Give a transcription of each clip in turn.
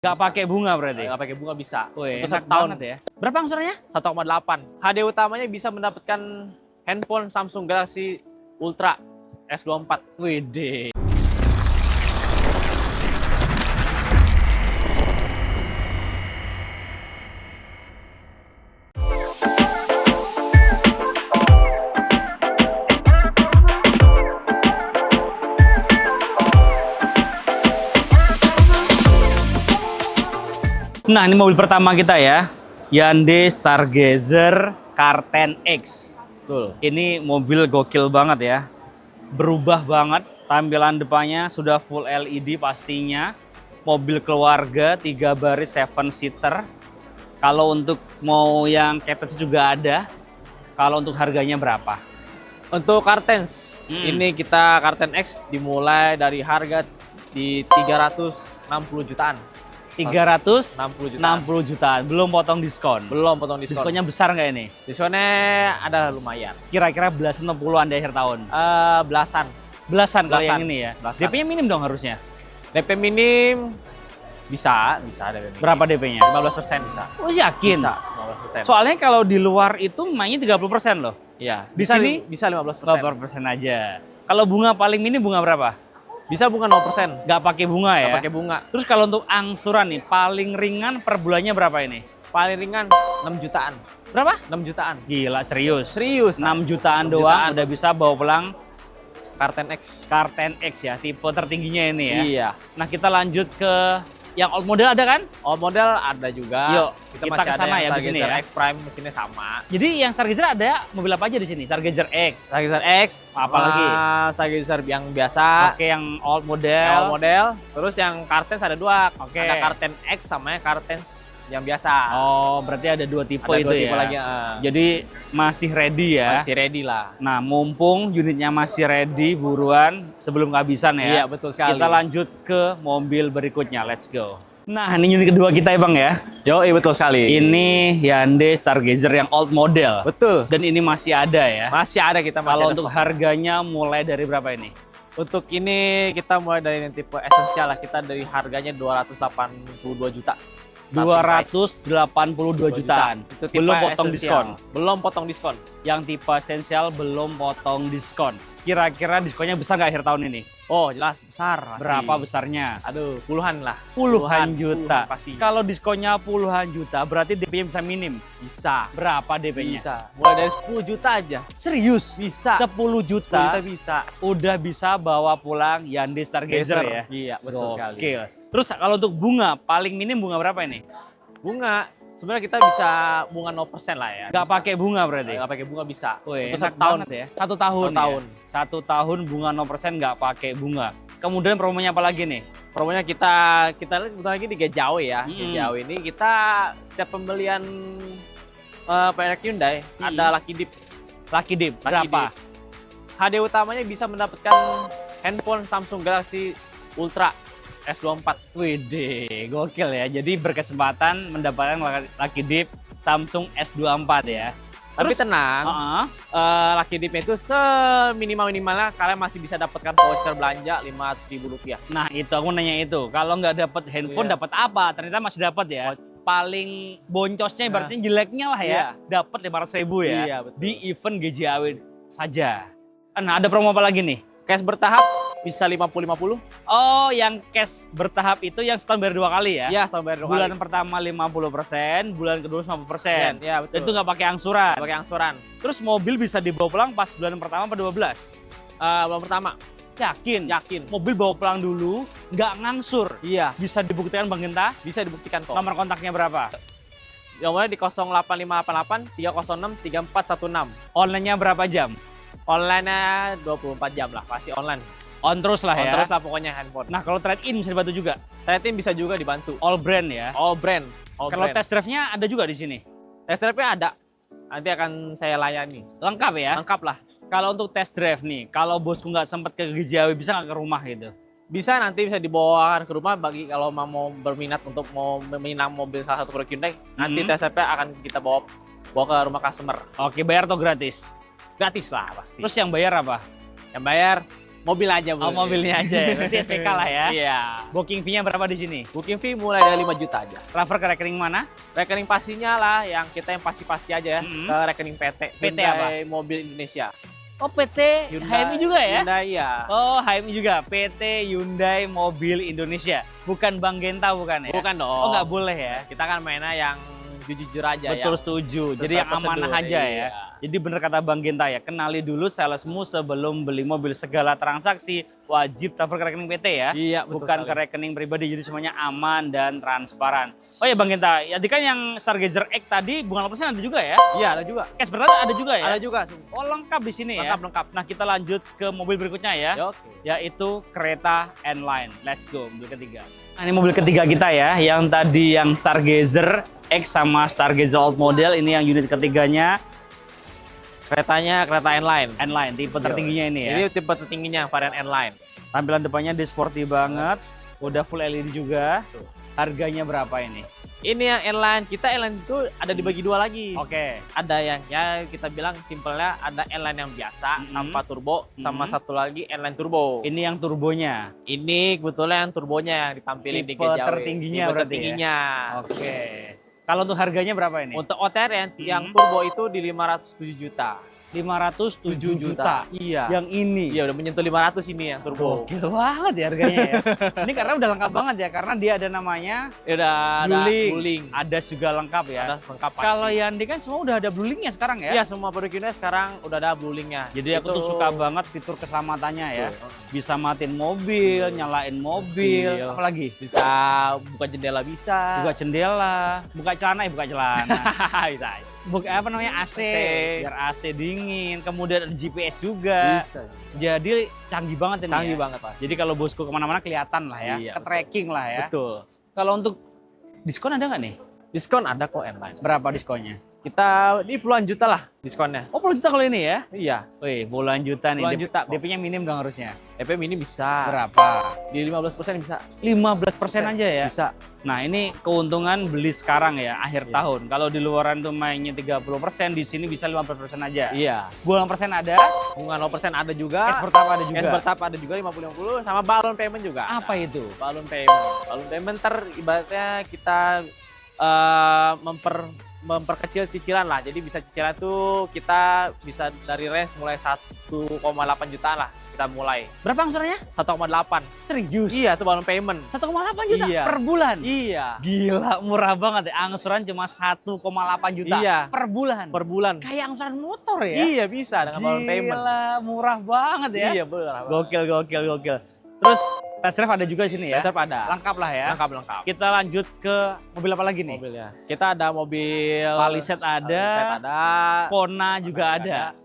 Nggak pakai bunga berarti? Nggak pakai bunga bisa. Wih, Untuk enak 1 tahun banget ya. Berapa angsurannya? 1,8. HD utamanya bisa mendapatkan handphone Samsung Galaxy Ultra S24. Widih. Nah, ini mobil pertama kita ya. Hyundai Stargazer Car 10X. Betul. Ini mobil gokil banget ya. Berubah banget, tampilan depannya sudah full LED pastinya. Mobil keluarga 3 baris 7 seater. Kalau untuk mau yang captage juga ada. Kalau untuk harganya berapa? Untuk Car 10, ini kita Car 10X dimulai dari harga di 360 jutaan. 360 jutaan, belum potong diskon. Belum potong diskon. Diskonnya besar nggak ini? Diskonnya ada lumayan. Kira-kira belasan atau puluhan di akhir tahun? Belasan. Belasan kalau Belasan. yang ini ya? Belasan. DP-nya minim dong harusnya? DP minim bisa DP minim. Berapa DP-nya? 15% bisa. Oh yakin? Bisa 15%. Soalnya kalau di luar itu mainnya 30% loh. Iya, Di bisa sini bisa 15%. 15% aja. Kalau bunga paling minim bunga berapa? Bisa bunga 0%. Nggak pakai bunga ya? Nggak pakai bunga. Terus kalau untuk angsuran nih, paling ringan per bulannya berapa ini? Paling ringan 6 jutaan. Berapa? 6 jutaan. Gila, serius? Serius. 6 jutaan 6 doang jutaan. udah bisa bawa pulang Car 10X. Car 10X ya, tipe tertingginya ini ya. Iya. Nah, kita lanjut ke yang old model ada kan? All model ada juga. Yuk, kita kita masih kesana ada ya, yang di sini Stargazer ya. X Prime, mesinnya sama. Jadi yang Stargazer ada mobil apa aja di sini? Stargazer X. Stargazer X, Apa lagi? Stargazer yang biasa, Oke, yang old yang model. all model. Terus yang Car 10 ada 2. Oke. Ada Car 10X sama yang Car 10 yang biasa. Oh, berarti ada 2 tipe ada itu 2 tipe ya. lagi. Jadi masih ready ya. Masih ready lah. Nah, mumpung unitnya masih ready, buruan sebelum kehabisan ya. Iya, betul sekali. Kita lanjut ke mobil berikutnya. Let's go. Nah, ini unit kedua kita ya Bang ya. Yo, betul sekali. Ini Hyundai Stargazer yang old model. Betul. Dan ini masih ada ya. Masih ada kita masih Kalau ada untuk stok. harganya mulai dari berapa ini? Untuk ini kita mulai dari yang tipe esensial lah. Kita dari harganya 282 juta. Starting price. 282 jutaan. Itu tipe Belum potong esensial. diskon. Belum potong diskon. Yang tipe esensial belum potong diskon. Kira-kira diskonnya besar nggak akhir tahun ini? Oh, jelas besar. Pasti. Berapa besarnya? Aduh, puluhan lah. Puluhan juta. Puluhan pasti. Kalau diskonnya puluhan juta, berarti DP-nya bisa minim. Bisa. Berapa DP-nya? Bisa. Mulai dari 10 juta aja. Serius? Bisa. 10 10 juta, juta bisa. udah bisa bawa pulang Hyundai Stargazer ya? Iya, betul sekali. Gokil. Terus kalau untuk bunga, paling minim bunga berapa ini? Bunga, sebenarnya kita bisa bunga 0% lah ya. Nggak pakai bunga berarti? Nggak pakai bunga bisa. Wih, Untuk enak 1 tahun banget ya. 1 tahun. Satu tahun. Ya? 1 tahun bunga 0% nggak pakai bunga. Kemudian promonya apa lagi nih? Promonya kita lihat bentar lagi di Gejawe ya. Gejawe ini kita setiap pembelian produk Hyundai ada Lucky Dip. Lucky Dip, Lucky berapa? Dip. HD utamanya bisa mendapatkan handphone Samsung Galaxy Ultra S24. Widih, gokil ya. Jadi berkesempatan mendapatkan Lucky Dip Samsung S24 ya. Tapi tenang, Heeh. Lucky Dip itu seminimal-minimalnya kalian masih bisa dapatkan voucher belanja Rp500.000. Nah, itu aku nanya itu. Kalau nggak dapat handphone, Iya. dapat apa? Ternyata masih dapat ya. Paling boncosnya, ibaratnya jeleknya lah ya. Iya. Dapat 500.000 ya. Iya, betul. Di event GJAW saja. Nah, ada promo apa lagi nih? Cash bertahap bisa 50-50. Oh, yang cash bertahap itu yang setahun bayar 2 kali ya? Iya, setahun bayar 2 kali. Bulan pertama 50%, bulan kedua 50%. Iya, betul. Dan itu nggak pakai angsuran. Pakai angsuran. Terus mobil bisa dibawa pulang pas bulan pertama apa 12? Bulan pertama, Yakin? yakin. Mobil bawa pulang dulu, nggak ngangsur. Iya, Bisa dibuktikan Bang Genta? bisa dibuktikan kok. Nomor kontaknya berapa? Yang mulai di 08588 306 3416. Online-nya berapa jam? Online-nya 24 jam lah, pasti online. On terus lah On ya. terus lah pokoknya handphone. Nah, kalau trade-in bisa dibantu juga. Trade-in bisa juga dibantu. All brand ya. All brand. All Kalau brand. test drive-nya ada juga di sini. Test drive-nya ada. Nanti akan saya layani. Lengkap ya. Lengkap lah. Kalau untuk test drive nih, kalau bosku nggak sempat ke GJAW, bisa nggak ke rumah gitu? Bisa nanti bisa dibawa ke rumah bagi kalau mau berminat untuk mau meminang mobil salah satu produk Hyundai. Nanti test drive akan kita bawa ke rumah customer. Oke, bayar atau gratis? Gratis lah pasti. Terus yang bayar apa? Yang bayar Mobil aja Oh, mobilnya aja ya. Berarti SPK lah ya. Iya. Booking fee-nya berapa di sini? Booking fee mulai dari 5 juta aja. Transfer ke rekening mana? Rekening pastinya lah yang kita yang pasti-pasti aja ya, ke rekening PT. PT Hyundai Mobil Indonesia. Oh, PT HMI juga ya? Hyundai ya. Oh, HMI juga. PT Hyundai Mobil Indonesia. Bukan Bang Genta bukan ya? Bukan dong. Oh, nggak boleh ya? Kita kan mainnya yang jujur aja ya. Betul, setuju. Jadi yang amanah prosedur, aja ya. iya. Jadi bener kata Bang Genta ya, kenali dulu salesmu sebelum beli mobil. Segala transaksi wajib transfer ke rekening PT ya. Iya, betul Bukan ke sekali. rekening pribadi, jadi semuanya aman dan transparan. Oh ya Bang Genta, ya tadi kan yang Stargazer X tadi bunga 0% ada juga ya? Iya, ada juga. Cash pertama ada juga ya? Ada juga. Oh, lengkap di sini ya? Lengkap. Nah, kita lanjut ke mobil berikutnya ya. Oke. Yaitu kereta N-Line. Let's go, mobil ketiga. Nah, ini mobil ketiga kita ya, yang tadi yang Stargazer X sama Stargazer Old Model, ini yang unit ketiganya Keretanya kereta N-Line. N-Line, tipe tertingginya ini ya. Ini tipe tertingginya varian N-Line. Tampilan depannya di sporty banget, udah full LED juga. Tuh. Harganya berapa ini? Ini yang N-Line, kita N-Line itu ada dibagi dua lagi. Oke. Ada yang ya kita bilang simpelnya ada N-Line yang biasa tanpa turbo, sama satu lagi N-Line turbo. Ini yang turbonya. Ini kebetulan yang turbonya yang ditampilin di Tipe Gejawe. tertingginya Tipe berarti tertingginya. Oke. Kalau untuk harganya berapa ini? Untuk OTR yang turbo itu di 507 juta. 507 juta. Iya. Yang ini. Iya udah menyentuh 500 ini yang turbo. Gokil banget ya harganya ya. Ini karena udah lengkap banget ya, karena dia ada namanya Ya udah ada Blueling. Blueling. Ada juga lengkap ya. Ada lengkap. Kalau Yandi kan semua udah ada Bluelingnya sekarang ya. Iya semua produk Hyundai sekarang udah ada Bluelingnya. Jadi aku tuh suka banget fitur keselamatannya ya. Bisa matiin mobil, nyalain mobil, Mobil. apalagi Bisa buka jendela bisa. buka jendela, buka celana buka celana. Bisa. Buka apa namanya AC, AC. biar AC dingin. Kemudian ada GPS juga. Bisa. Jadi canggih banget ini. Canggih ya. banget Pak. Jadi kalau bosku kemana-mana kelihatan lah ya, Iya, ke tracking lah ya. Betul. Kalau untuk diskon ada nggak nih? Diskon ada kok N-Line. Berapa diskonnya? Kita di puluhan juta lah diskonnya. Oh, puluhan juta kalau ini ya? Iya. Wih, puluhan juta nih. Puluhan juta kok. DP-nya minim dong harusnya. DP mini bisa. Berapa? Di 15% bisa. 15% aja ya? Bisa. Nah, ini keuntungan beli sekarang ya, akhir Iya. tahun. Kalau di luaran tuh mainnya 30%, di sini bisa 15% aja. Iya. Bulan persen ada, Bunga 0% ada juga. cash pertama ada juga. Cash bertahap ada juga 50-50 sama balon payment juga. Apa itu? Balon payment. Balon payment ibaratnya kita memperkecil cicilan lah. Jadi bisa cicilan tuh kita bisa dari range mulai 1,8 jutaan lah kita mulai. Berapa angsurannya? 1,8. Serius? Iya, itu balon payment. 1,8 juta Iya. per bulan? Iya. Gila, murah banget ya. Angsuran cuma 1,8 juta Iya. per bulan. Per bulan. Kayak angsuran motor ya? Iya, bisa dengan balon payment. Gila, murah banget ya. Iya, benar. Gokil. Terus test drive ada juga sini ya? Dasar pada. Lengkap lah ya. Lengkap. Kita lanjut ke mobil apa lagi nih? Mobilnya. Kita ada mobil Palisade ada, Palisade ada. Kona juga Kona ada. ada.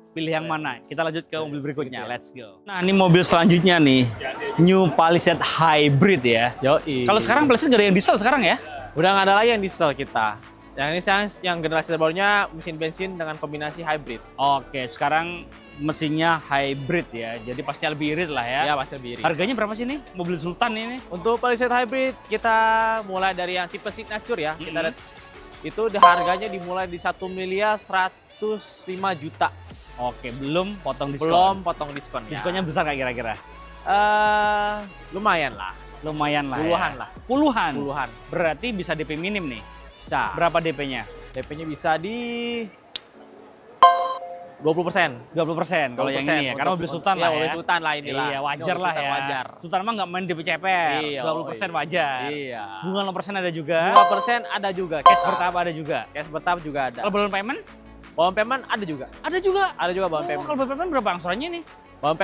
Pilih yang mana? Kita lanjut ke mobil berikutnya. Let's go. Nah, ini mobil selanjutnya nih. New Palisade Hybrid ya. Yoi. Kalau sekarang Palisade nggak ada yang diesel sekarang ya? Udah nggak ada lagi yang diesel kita. Yang ini yang generasi terbarunya mesin bensin dengan kombinasi hybrid. Oke, sekarang mesinnya hybrid ya. Jadi pasti lebih irit lah ya. Ya pasti lebih irit. Harganya berapa sih nih? Mobil Sultan ini? Untuk Palisade hybrid kita mulai dari yang tipe signature ya. Kita lihat itu harganya dimulai di 1.105 juta. Oke, belum potong diskon. Belum potong diskon. Diskonnya besar nggak kira-kira? Lumayan lah. Lumayan lah Puluhan ya. lah. Puluhan? Puluhan. Berarti bisa DP minim nih? Bisa. Berapa DP-nya? DP-nya bisa di 20%. 20% kalau yang ini ya, karena mobil Sultan lah ya. Mobil Sultan lah inilah. Iya, wajar Ini lah Sultan ya. Wajar. Sultan mah nggak main DP CPR. Iya, 20% wajar. Iya. Bunga 0% ada juga. 5% ada juga. Cash kita. bertahap ada juga. Cash bertahap juga ada. Kalau balloon payment? Balon payment ada juga. Ada juga. Ada juga balon Oh, payment. kalau balloon payment berapa angsurannya nih? Balon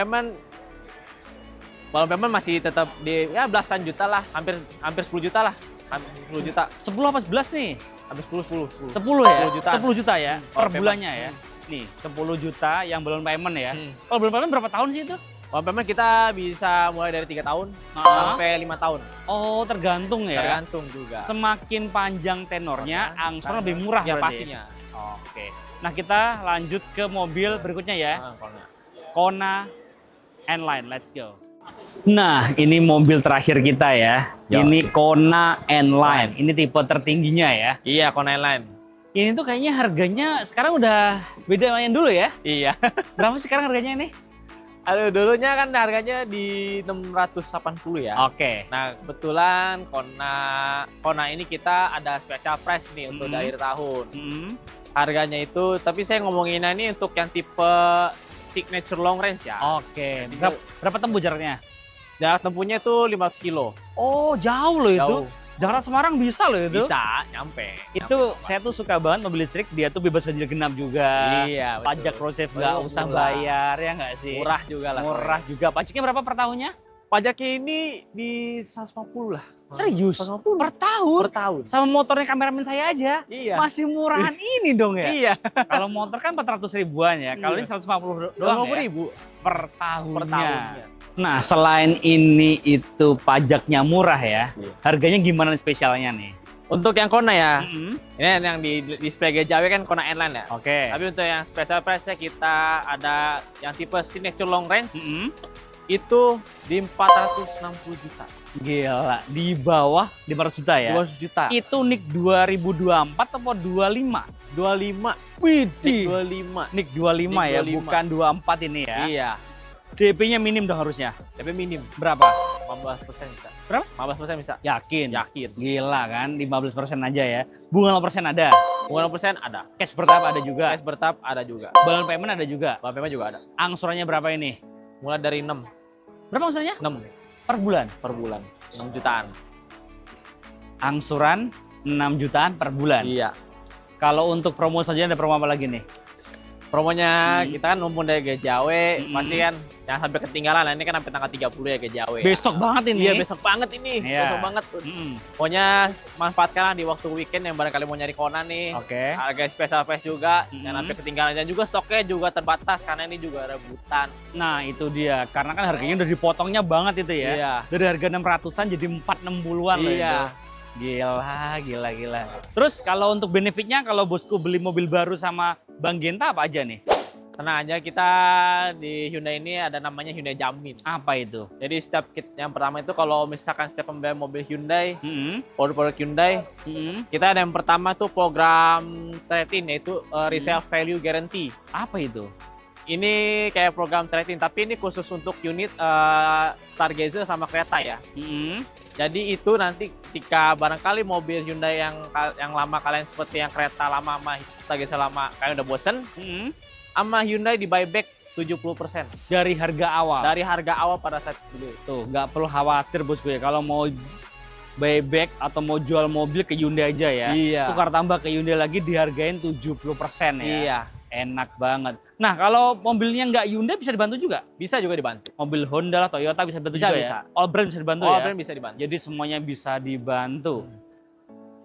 payment masih tetap di ya belasan juta lah, hampir 10 juta lah. Hampir 10 juta. 10 apa 11 nih? Hampir 10. 10 ya? 10 juta. 10 juta ya? Per Balloon payment. bulannya ya? Nih, 10 juta yang balloon payment ya. Hmm. Kalau balloon payment berapa tahun sih itu? Balon payment kita bisa mulai dari 3 tahun sampai 5 tahun. Oh, tergantung ya. Tergantung juga. Semakin panjang tenornya, angsuran lebih murah Ya berarti. pastinya. Oke. Nah, kita lanjut ke mobil berikutnya ya. Kalau Kona N-Line, let's go. Nah, ini mobil terakhir kita ya. Yo. Ini Kona N-Line. Ini tipe tertingginya ya. iya, Kona Line. Ini tuh kayaknya harganya sekarang udah beda sama yang dulu ya. Iya. Berapa sih sekarang harganya ini? Aduh, dulunya kan harganya di 680 ya. Oke. Nah, kebetulan Kona ini kita ada special price nih untuk akhir tahun. Harganya itu, tapi saya ngomonginnya ini untuk yang tipe signature long range ya. Oke. Berapa tempuh jaraknya? Jarak tempuhnya itu 500 kilo. Oh, jauh loh itu. Jauh. Jakarta Semarang bisa loh itu. Bisa, nyampe. Itu saya tuh suka banget mobil listrik, dia tuh bebas ganjil genap juga. Iya, betul. Pajak Prosef nggak usah bayar, ya nggak sih? Murah juga lah. Murah juga. Pajaknya berapa per tahunnya? Pajaknya ini di 150 lah. Serius? 150 Per tahun? per tahun. Sama motornya kameramen saya aja. Iya. Masih murahan ini dong ya? Iya. Kalau motor kan 400 ribuan ya. Kalau Iya. ini 150 doang ya? Ribu Per tahunnya. per tahunnya. Nah, selain ini itu pajaknya murah ya. Iya. Harganya gimana nih spesialnya nih? Untuk yang Kona ya, Mm-mm. ini yang di display GJW kan Kona N-Line ya. Oke. Tapi untuk yang special price-nya kita ada yang tipe signature long range Mm-mm. itu di 460 juta. Gila, di bawah 500 juta ya? 200 juta. Itu NIK 2024 atau 25? 25. Widih. 25. NIK 25 ya, 25. bukan 24 ini ya? Iya. DP-nya minim dong harusnya. Tapi minim. Berapa? 15% bisa. Berapa? 15% bisa. Yakin? Yakin. Gila kan, 15% aja ya. Bunga 0% ada. Bunga 0% ada. Cash bertahap ada juga. Cash bertahap ada juga. Balon payment ada juga. Bank payment juga ada. Angsurannya berapa ini? Mulai dari 6. Berapa angsurannya? 6 Per bulan. per bulan. 6 jutaan. Angsuran 6 jutaan per bulan. Iya. Kalau untuk promo saja ada promo apa lagi nih? Promonya kita kan numpun dari GJW, pasti Hmm. kan jangan sampai ketinggalan. Nah, ini kan sampai tanggal 30 ya GJW. Besok banget ini. Iya, besok banget ini. Iya. Besok banget. Mm-mm. Pokoknya manfaatkan di waktu weekend yang barangkali mau nyari Kona nih. Oke. Harga special price juga, Hmm. jangan sampai ketinggalan. Dan juga stoknya juga terbatas karena ini juga rebutan. Nah itu dia, karena kan harganya udah dipotongnya banget itu ya. Iya. Dari harga 600-an jadi 460-an loh Iya. itu. Gila. Terus kalau untuk benefitnya, kalau bosku beli mobil baru sama Bang Genta apa aja nih? Tenang aja, kita di Hyundai ini ada namanya Hyundai Jamin. Apa itu? Jadi setiap yang pertama itu kalau misalkan setiap pembelian mobil Hyundai, Mm-mm. produk-produk Hyundai, Mm-mm. kita ada yang pertama tuh program trade-in, yaitu resale value guarantee. Apa itu? Ini kayak program trade-in, tapi ini khusus untuk unit Stargazer sama kereta ya. Mm-mm. Jadi itu nanti ketika barangkali mobil Hyundai yang lama kalian seperti yang kereta lama sama Stargazer lama kalian udah bosen, Mm-mm. sama Hyundai di buyback 70% Dari harga awal. dari harga awal pada saat beli. Tuh, nggak perlu khawatir bosku ya. Kalau mau buyback atau mau jual mobil ke Hyundai aja ya. Iya. Tukar tambah ke Hyundai lagi dihargain 70% ya. Iya. Enak banget. Nah, kalau mobilnya nggak Hyundai bisa dibantu juga? Bisa juga dibantu. Mobil Honda lah, Toyota bisa dibantu Bisa, juga bisa. ya? All brand bisa dibantu Oh, ya? brand bisa dibantu. Jadi semuanya bisa dibantu.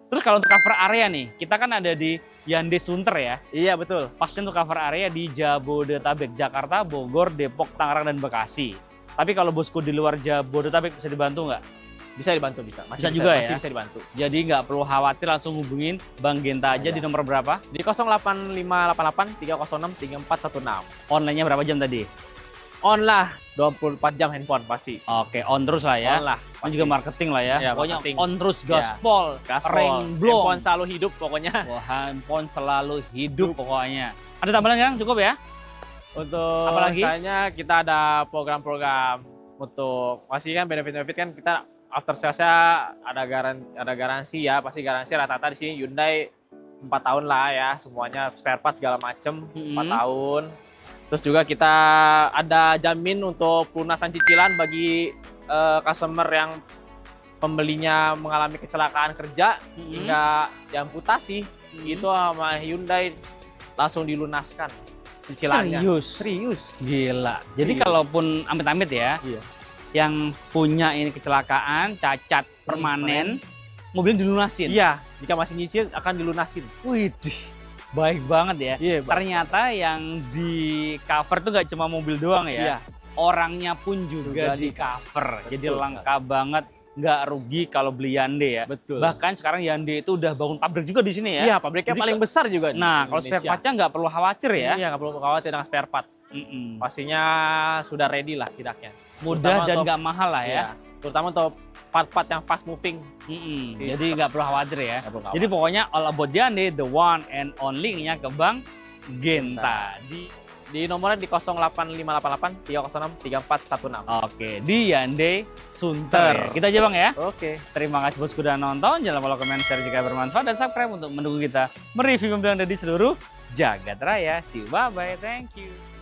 Terus kalau untuk cover area nih, kita kan ada di Hyundai Sunter ya. Iya, betul. Pasti untuk cover area di Jabodetabek, Jakarta, Bogor, Depok, Tangerang, dan Bekasi. Tapi kalau bosku di luar Jabodetabek bisa dibantu nggak? Bisa dibantu, bisa. Bisa juga ya? Masih bisa dibantu. Jadi nggak perlu khawatir, langsung hubungin Bang Genta aja Iya. di nomor berapa? Di 08588 306 3416. Online-nya berapa jam tadi? On lah, 24 jam handphone pasti. Oke, on terus lah ya. On lah. Ini juga marketing lah ya. Iya, Pokoknya marketing. on terus, Iya. gaspol, Gaspol. renblong. Handphone selalu hidup pokoknya. Wah, handphone selalu hidup pokoknya. Ada tambahan kan? Cukup ya? Untuk Apalagi? misalnya kita ada program-program untuk masih kan benefit-benefit kan kita after sales-nya ada garansi ya, pasti garansi rata-rata di sini Hyundai 4 tahun lah ya, semuanya spare part segala macem 4 tahun. Terus juga kita ada jamin untuk pelunasan cicilan bagi customer yang pembelinya mengalami kecelakaan kerja hingga diamputasi, itu sama Hyundai langsung dilunaskan cicilannya. Serius? Gila. Jadi Serius. kalaupun amit-amit ya, Iya. yang punya ini kecelakaan, cacat permanen, mobilnya dilunasin. Iya, jika masih nyicil akan dilunasin. Widih, baik banget ya. Iya, Ternyata yang di cover tuh nggak cuma mobil doang ya. Iya. Orangnya pun juga Juga di di- cover. Betul Jadi sekali. lengkap banget, nggak rugi kalau beli Hyundai ya. Betul. Bahkan sekarang Hyundai itu udah bangun pabrik juga di sini ya. Iya, pabriknya Jadi paling besar juga. di Nah, kalau spare Indonesia. part-nya nggak perlu khawatir ya. Iya, nggak perlu khawatir dengan spare part. Mm-mm. Pastinya sudah ready lah sidaknya. Mudah Terutama dan untuk- nggak mahal lah ya. Iya, terutama untuk part-part yang fast moving. Mm-mm. Iya. Jadi nggak perlu khawatir ya. Nggak perlu Jadi pokoknya all about Hyundai, the one and only-nya ke Bang Genta. Di nomornya di 08588 306 3416. Oke, di Hyundai Sunter. Ya. Kita aja Bang ya. Oke. Terima kasih bosku sudah nonton. Jangan lupa komen, share jika bermanfaat dan subscribe untuk mendukung kita mereview mobil yang ada di seluruh jagat raya. See you, bye bye, thank you.